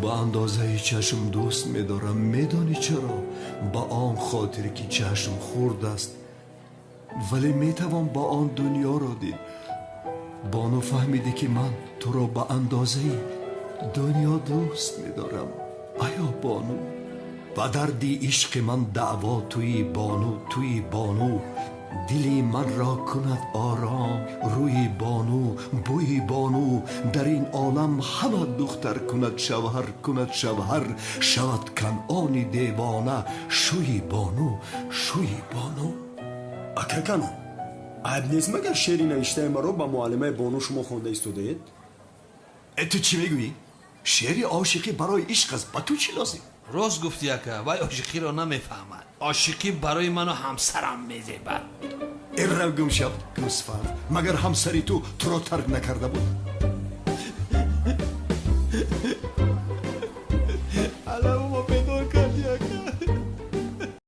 با اندازه چشم دوست می‌دارم. میدانی چرا؟ با آن خاطری که چشم خورد است، ولی میتوان با آن دنیا را دید. بانو فهمیده که من تو را با اندازه دنیا دوست می‌دارم. آیا بانو؟ و دردی عشق من دعوا توی بانو دلی من را کند آرام روی بانو. بوی بانو در این عالم همه دختر کند شوهر شود کنعان دیوانه شوی بانو. акакана айб нест магар шеъри навиштаи маро ба муаллимаи бону шумо хонда истодаед? تو چی میگویی؟ شعر عاشقی برای عشق است. با تو چی لازم؟ راست گفتی اکا، وای عاشقی را نمیفهمد. عاشقی برای من و همسرم میزیبد. این رو گم شد گوسفند. مگر همسری تو را ترک نکرده بود؟